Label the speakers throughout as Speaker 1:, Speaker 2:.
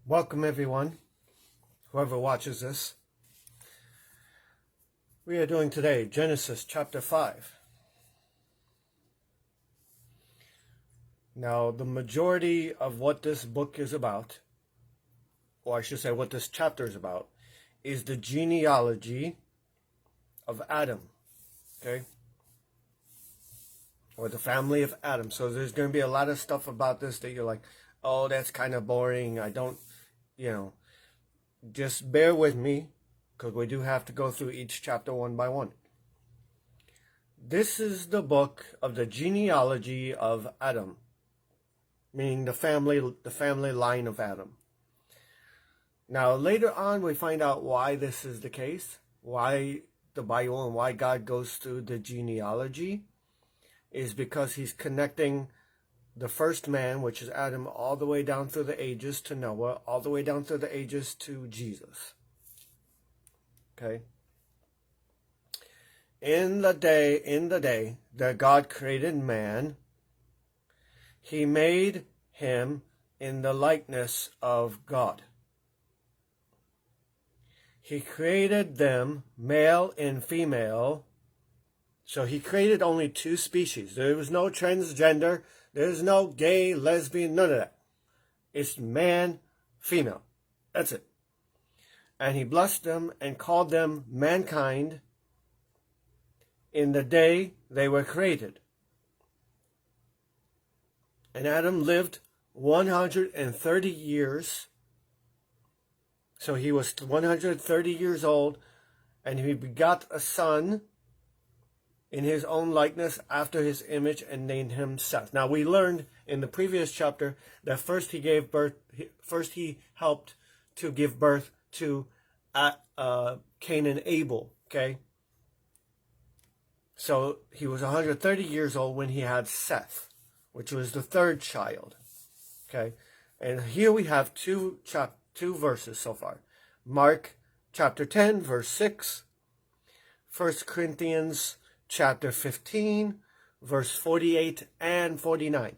Speaker 1: Welcome everyone, whoever watches this. We are doing today Genesis chapter 5. Now, the majority of what this book is about, or I should say what this chapter is about, is the genealogy of Adam, okay? Or the family of Adam. So there's going to be a lot of stuff about this that you're like, oh, that's kind of boring. I don't, just bear with me, because we do have to go through each chapter one by one. This is the book of the genealogy of Adam, meaning the family line of Adam. Now, later on, we find out why this is the case, why the Bible and why God goes through the genealogy, is because he's connecting the first man, which is Adam, all the way down through the ages to Noah, all the way down through the ages to Jesus. Okay? In the day that God created man, he made him in the likeness of God. He created them male and female. So he created only two species. There was no transgender. There's no gay, lesbian, none of that. It's man, female. That's it. And he blessed them and called them mankind in the day they were created. And Adam lived 130 years. So he was 130 years old, and he begot a son in his own likeness, after his image, and named him Seth. Now, we learned in the previous chapter that first he helped to give birth to Cain and Abel, okay? So he was 130 years old when he had Seth, which was the third child, okay? And here we have two verses so far. Mark chapter 10, verse 6, 1 Corinthians chapter 15, verse 48 and 49.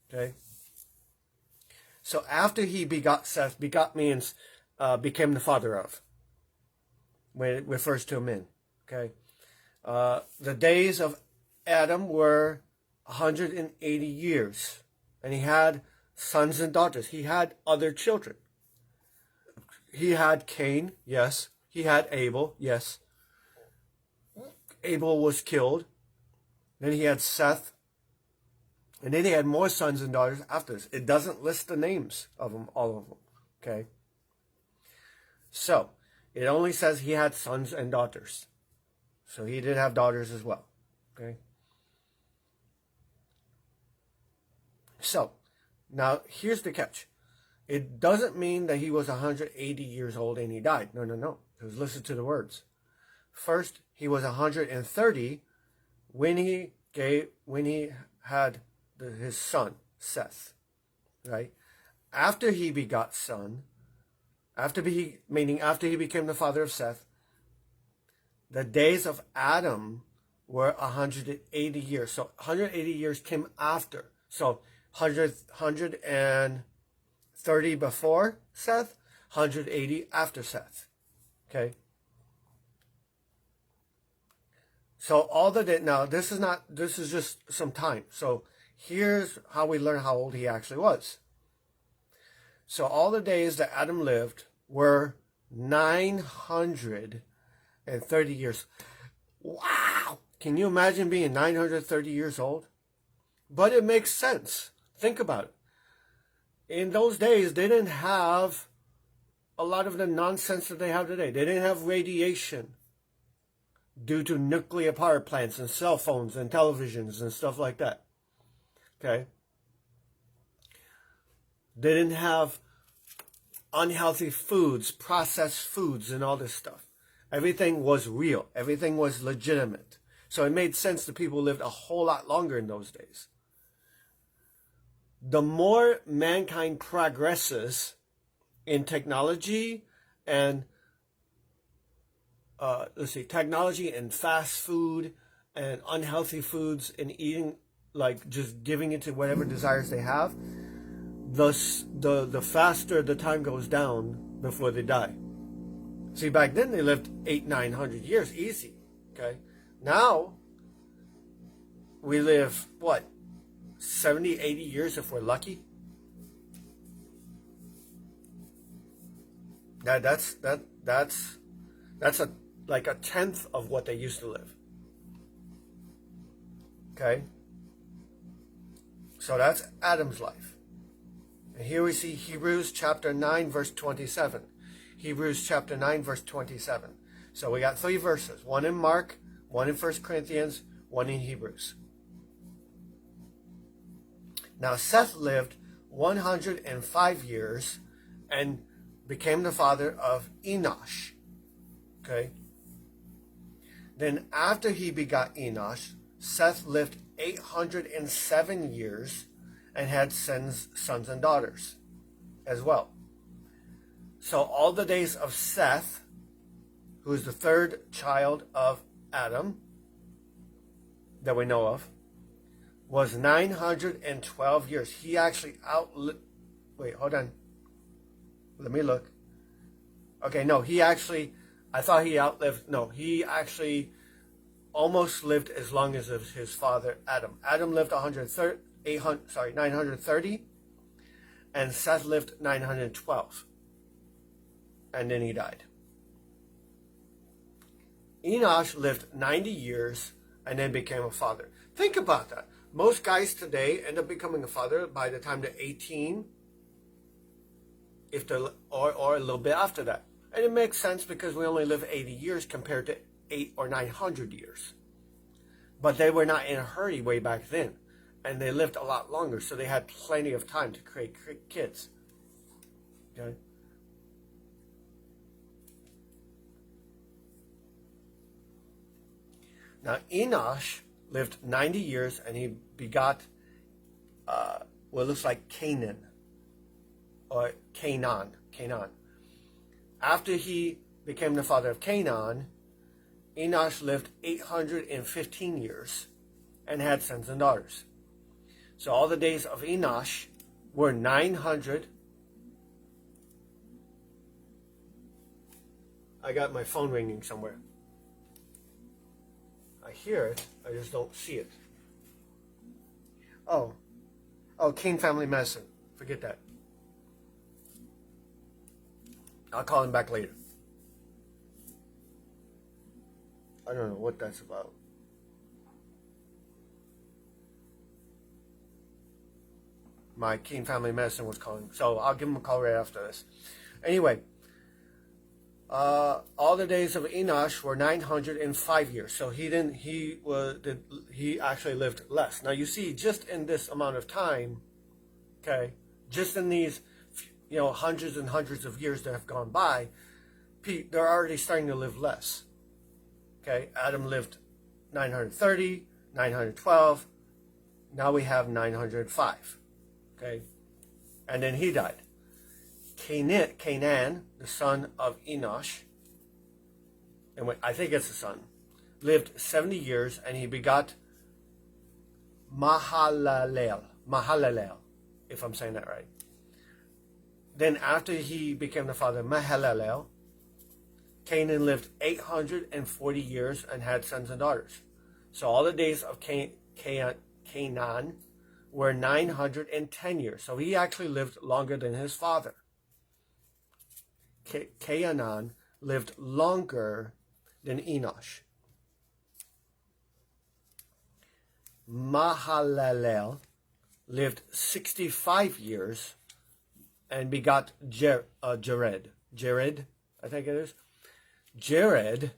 Speaker 1: Okay? So after he begot Seth, begot means became the father of, when it refers to men. Okay? The days of Adam were 180 years, and he had sons and daughters. He had other children. He had Cain, yes. He had Abel, yes. Abel was killed. Then he had Seth. And then he had more sons and daughters after this. It doesn't list the names of them, all of them. Okay? So, it only says he had sons and daughters. So he did have daughters as well. Okay? So, now here's the catch. It doesn't mean that he was 180 years old and he died. No. Because listen to the words. First, he was 130 when he had his son, Seth, right? After he begot son, after he became the father of Seth, the days of Adam were 180 years. So 180 years came after. So 130 before Seth, 180 after Seth. Okay? So all the now this is just some time. So here's how we learn how old he actually was. So all the days that Adam lived were 930 years. Wow! Can you imagine being 930 years old? But it makes sense. Think about it. In those days, they didn't have a lot of the nonsense that they have today. They didn't have radiation due to nuclear power plants and cell phones and televisions and stuff like that. Okay? They didn't have unhealthy foods, processed foods, and all this stuff. Everything was real. Everything was legitimate. So it made sense that people lived a whole lot longer in those days. The more mankind progresses in technology and technology and fast food and unhealthy foods and eating, like just giving into whatever desires they have, the faster the time goes down before they die. See, back then they lived 800-900 years easy. Okay, now we live what, 70-80 years if we're lucky. That's like a tenth of what they used to live. Okay, so that's Adam's life. And here we see Hebrews chapter 9 verse 27. Hebrews chapter 9 verse 27. So we got 3 verses, one in Mark, one in 1 Corinthians, one in Hebrews. Now Seth lived 105 years and became the father of Enosh. Okay. Then after he begot Enosh, Seth lived 807 years and had sons and daughters as well. So all the days of Seth, who is the third child of Adam that we know of, was 912 years. He actually outlived... Wait, hold on. Let me look. Okay, no, he actually... I thought he outlived... No, he actually almost lived as long as his father Adam. Adam lived 930, and Seth lived 912. And then he died. Enosh lived 90 years and then became a father. Think about that. Most guys today end up becoming a father by the time they're 18, or a little bit after that. And it makes sense because we only live 80 years compared to 800 or 900 years. But they were not in a hurry way back then. And they lived a lot longer, so they had plenty of time to create kids. Okay? Now Enosh lived 90 years and he begot what looks like Canaan, or Canaan. After he became the father of Canaan, Enosh lived 815 years and had sons and daughters. So all the days of Enosh were 900. I got my phone ringing somewhere. I hear it, I just don't see it. Oh, King Family Medicine. Forget that. I'll call him back later. I don't know what that's about. My King Family Medicine was calling, so I'll give him a call right after this. Anyway, all the days of Enosh were 905 years. So he actually lived less. Now you see, just in this amount of time, okay, just in these, hundreds and hundreds of years that have gone by, they're already starting to live less. Okay, Adam lived 930, 912. Now we have 905. Okay, and then he died. Canaan, the son of Enosh, and I think it's a son, lived 70 years and he begot Mahalalel, if I'm saying that right. Then after he became the father of Mahalalel, Canaan lived 840 years and had sons and daughters. So all the days of Canaan were 910 years. So he actually lived longer than his father. Canaan lived longer than Enosh. Mahalalel lived 65 years and begot Jared. Jared, I think it is. Jared,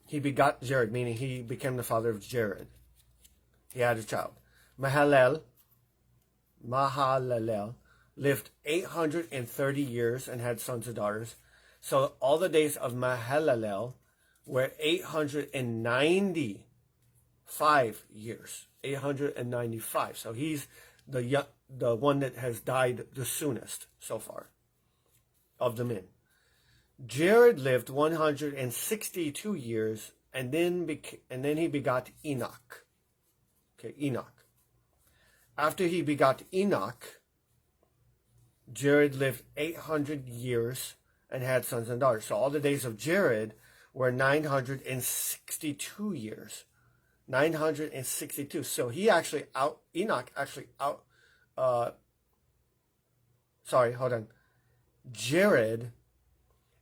Speaker 1: he begot Jared, meaning he became the father of Jared. He had a child. Mahalalel lived 830 years and had sons and daughters. So all the days of Mahalalel were 895 years. 895. So he's the one that has died the soonest so far of the men. Jared lived 162 years and then he begot Enoch. Okay, Enoch. After he begot Enoch, Jared lived 800 years and had sons and daughters. So all the days of Jared were 962 years. 962. So Enoch actually Jared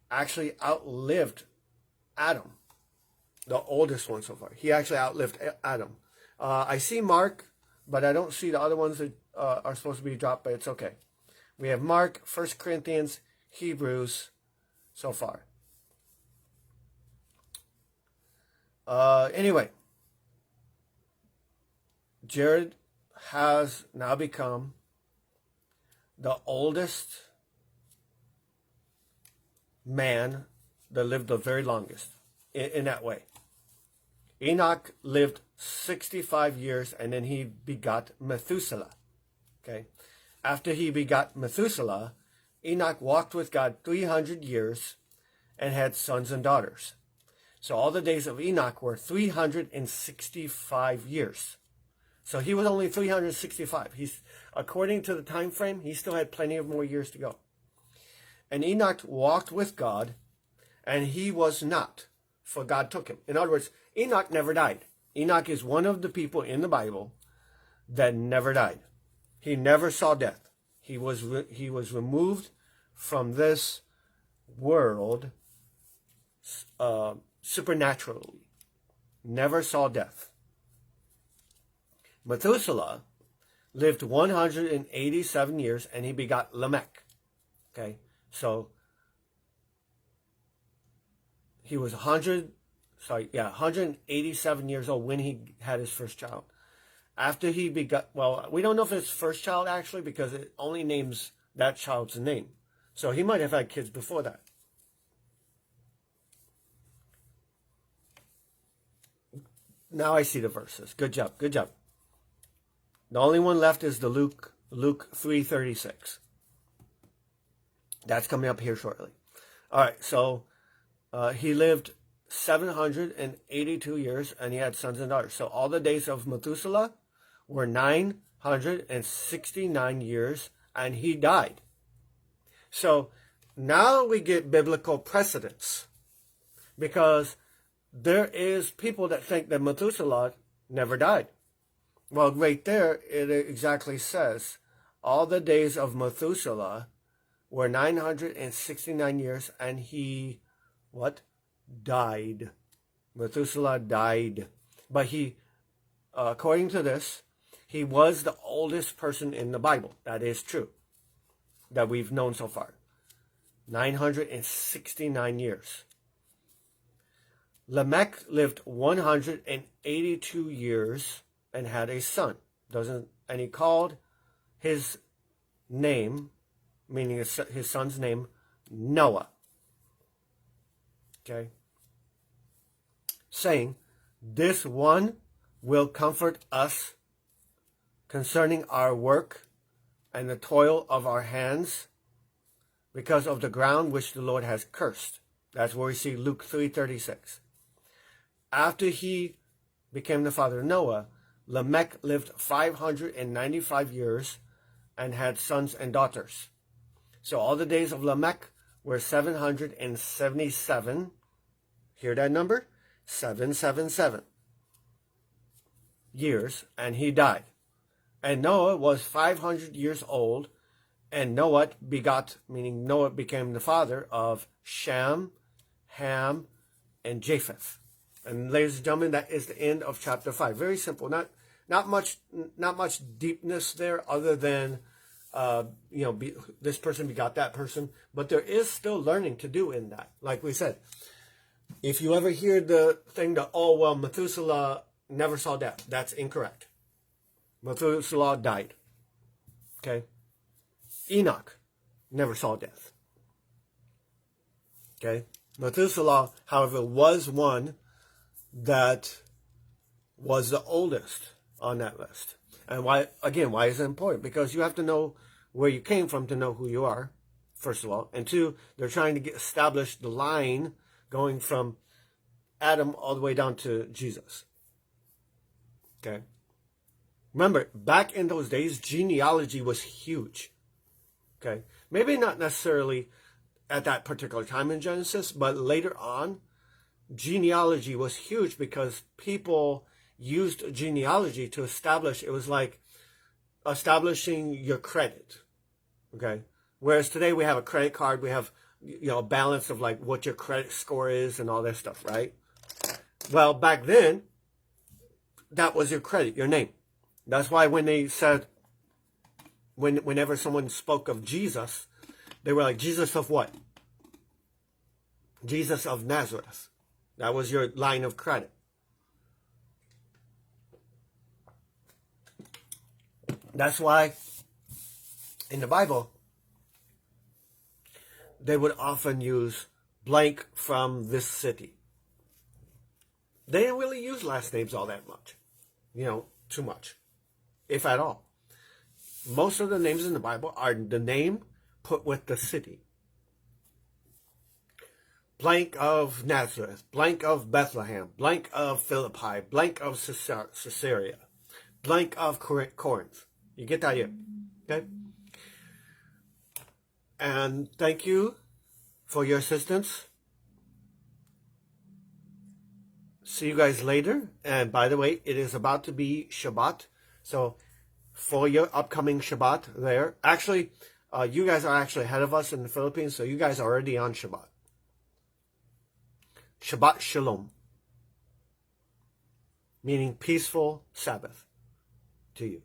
Speaker 1: actually outlived Adam, the oldest one so far. He actually outlived Adam. I see Mark, but I don't see the other ones that are supposed to be dropped, but it's okay. We have Mark, 1 Corinthians, Hebrews so far. Anyway, Jared has now become the oldest man that lived the very longest in that way. Enoch lived 65 years, and then he begot Methuselah. Okay. After he begot Methuselah, Enoch walked with God 300 years and had sons and daughters. So all the days of Enoch were 365 years. So he was only 365. According to the time frame, he still had plenty of more years to go. And Enoch walked with God, and he was not, for God took him. In other words, Enoch never died. Enoch is one of the people in the Bible that never died. He never saw death. He was removed from this world supernaturally. Never saw death. Methuselah lived 187 years, and he begot Lamech. Okay, so he was 187 years old when he had his first child. After he begot, well, we don't know if it's first child actually, because it only names that child's name. So he might have had kids before that. Now I see the verses. Good job. Good job. The only one left is the Luke 3:36. That's coming up here shortly. All right, so he lived 782 years, and he had sons and daughters. So all the days of Methuselah were 969 years, and he died. So now we get biblical precedence, because there is people that think that Methuselah never died. Well, right there, it exactly says, all the days of Methuselah were 969 years, and he, died. Methuselah died. But he, according to this, he was the oldest person in the Bible. That is true. That we've known so far. 969 years. Lamech lived 182 years and had a son. And he called his name, meaning his son's name, Noah. Okay? Saying, this one will comfort us concerning our work and the toil of our hands, because of the ground which the Lord has cursed. That's where we see Luke 3:36. After he became the father of Noah, Lamech lived 595 years and had sons and daughters. So all the days of Lamech were 777. Hear that number? 777 years, and he died. And Noah was 500 years old, and Noah begot, meaning Noah became the father of Shem, Ham, and Japheth. And ladies and gentlemen, that is the end of chapter 5. Very simple. Not much deepness there, other than this person begot that person. But there is still learning to do in that. Like we said, if you ever hear the thing that, Methuselah never saw death, that's incorrect. Methuselah died. Okay? Enoch never saw death. Okay? Methuselah, however, was one that was the oldest on that list. And why is it important? Because you have to know where you came from to know who you are, first of all. And two, they're trying to establish the line going from Adam all the way down to Jesus. Okay? Remember, back in those days, genealogy was huge. Okay? Maybe not necessarily at that particular time in Genesis, but later on, genealogy was huge because people used genealogy to establish, it was like establishing your credit. Okay? Whereas today we have a credit card, we have, a balance of like what your credit score is and all that stuff, right? Well, back then, that was your credit, your name. That's why when they said, whenever someone spoke of Jesus, they were like, Jesus of what? Jesus of Nazareth. That was your line of credit. That's why in the Bible, they would often use blank from this city. They didn't really use last names all that much. Too much, if at all. Most of the names in the Bible are the name put with the city. Blank of Nazareth, blank of Bethlehem, blank of Philippi, blank of Caesarea, blank of Corinth. You get the idea, okay? And thank you for your assistance. See you guys later. And by the way, it is about to be Shabbat. So for your upcoming Shabbat there, actually, you guys are actually ahead of us in the Philippines. So you guys are already on Shabbat. Shabbat Shalom. Meaning peaceful Sabbath to you.